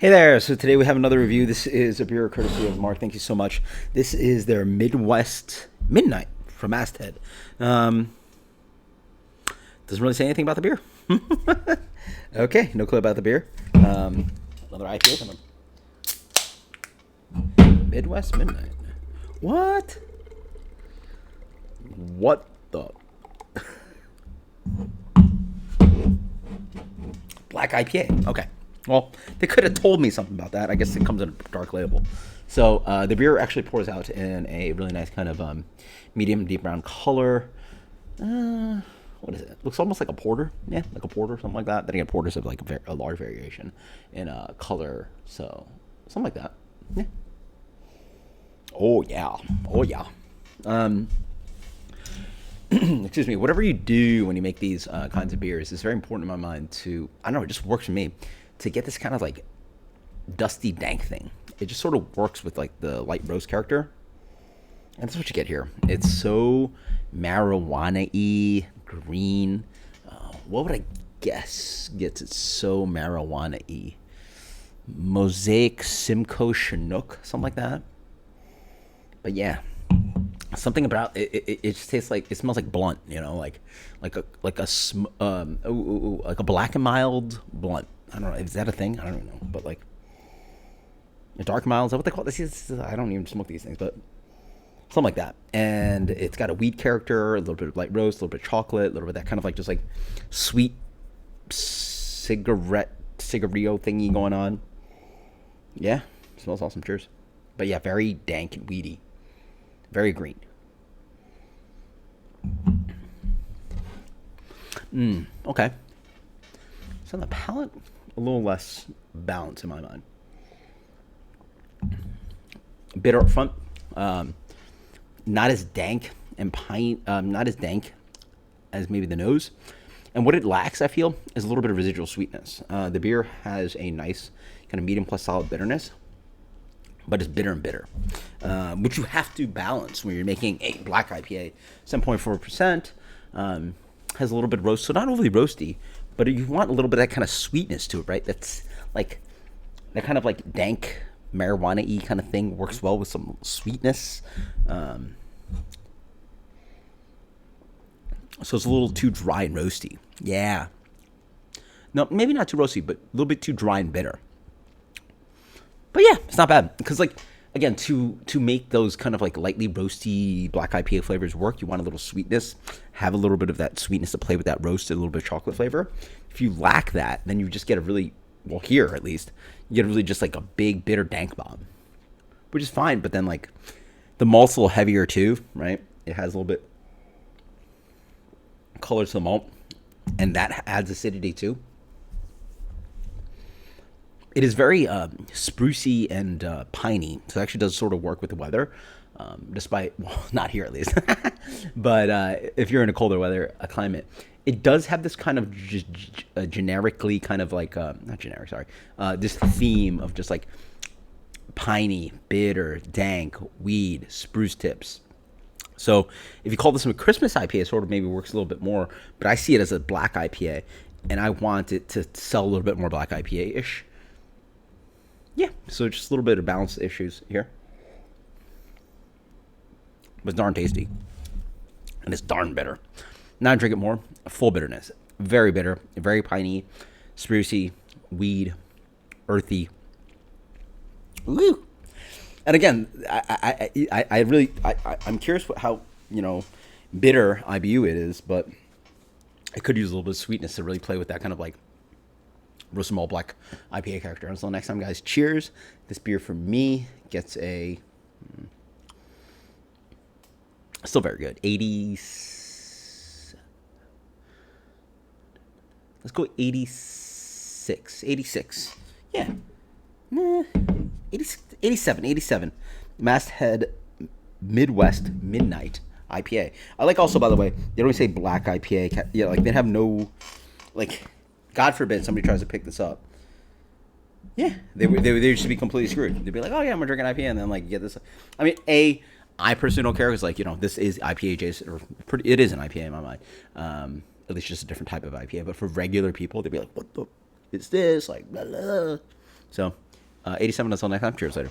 Hey there. So today we have another review. This is a beer courtesy of Mark. Thank you so much. This is their Midwest Midnight from Masthead. Um, doesn't really say anything about the beer. Okay, no clue about the beer. Another IPA from them. Midwest Midnight. What? What the? Black IPA. Okay. Well, they could have told me something about that. I guess it comes in a dark label. So the beer actually pours out in a really nice kind of medium deep brown color. What is it? Looks almost like a porter. Yeah, like a porter, something like that. Then again, porters have like a large variation in color. So something like that. Yeah. Oh yeah. Oh yeah. Excuse me. Whatever you do when you make these kinds of beers is very important in my mind to, I don't know, it just works for me to get this kind of like dusty dank thing. It just sort of works with like the light roast character. And that's what you get here. It's so marijuana-y, green. What would I guess gets it so marijuana-y? Mosaic Simcoe Chinook, something like that. But yeah, something about it. It just tastes like, it smells like blunt, you know, like a black and mild blunt. I don't know. Is that a thing? I don't even know. But like a dark mild, is that what they call it? This is, I don't even smoke these things, but something like that. And it's got a wheat character, a little bit of light roast, a little bit of chocolate, a little bit of that kind of like just like sweet cigarillo thingy going on. Yeah, smells awesome. Cheers. But yeah, very dank and weedy, very green. Okay. So on the palate, a little less balance in my mind. Bitter up front, not as dank and not as dank as maybe the nose. And what it lacks, I feel, is a little bit of residual sweetness. The beer has a nice kind of medium plus solid bitterness, but it's bitter and bitter, which you have to balance when you're making a black IPA. 7.4%, has a little bit of roast, so not overly roasty, but you want a little bit of that kind of sweetness to it, right? That's like that kind of like dank marijuana-y kind of thing works well with some sweetness. So it's a little too dry and roasty. Yeah. No, maybe not too roasty, but a little bit too dry and bitter. But yeah, it's not bad. Because like, again, to make those kind of like lightly roasty black IPA flavors work, you want a little sweetness. Have a little bit of that sweetness to play with that roast, a little bit of chocolate flavor. If you lack that, then you just get a really, well, here at least, you get really just like a big bitter dank bomb, which is fine. But then like the malt's a little heavier too, right? It has a little bit color to the malt, and that adds acidity too. It is very sprucey and piney, so it actually does sort of work with the weather, despite, well, not here at least. But if you're in a colder weather climate, it does have this kind of generically kind of like, not generic, sorry, this theme of just like piney, bitter, dank, weed, spruce tips. So if you call this a Christmas IPA, it sort of maybe works a little bit more, but I see it as a black IPA, and I want it to sell a little bit more black IPA-ish. Yeah, so just a little bit of balance issues here. But it's darn tasty. And it's darn bitter. Now I drink it more. Full bitterness. Very bitter. Very piney. Sprucey. Weed. Earthy. Woo! And again, I'm curious how, bitter IBU it is, but I could use a little bit of sweetness to really play with that kind of like roast malt black IPA character. Until next time, guys, cheers. This beer for me gets a still very good 80. Let's go 86. Yeah. 87. Masthead Midwest Midnight IPA. I like also, by the way, they don't say black IPA. Yeah, like they have no, like, God forbid somebody tries to pick this up. Yeah, they should be completely screwed. They'd be like, oh yeah, I'm gonna drink an IPA, and then like get this. I mean, I personally don't care because like this is IPA adjacent, or it is an IPA in my mind. At least just a different type of IPA. But for regular people, they'd be like, what the is this? Like, blah, blah. So 87. Until next time. Cheers later.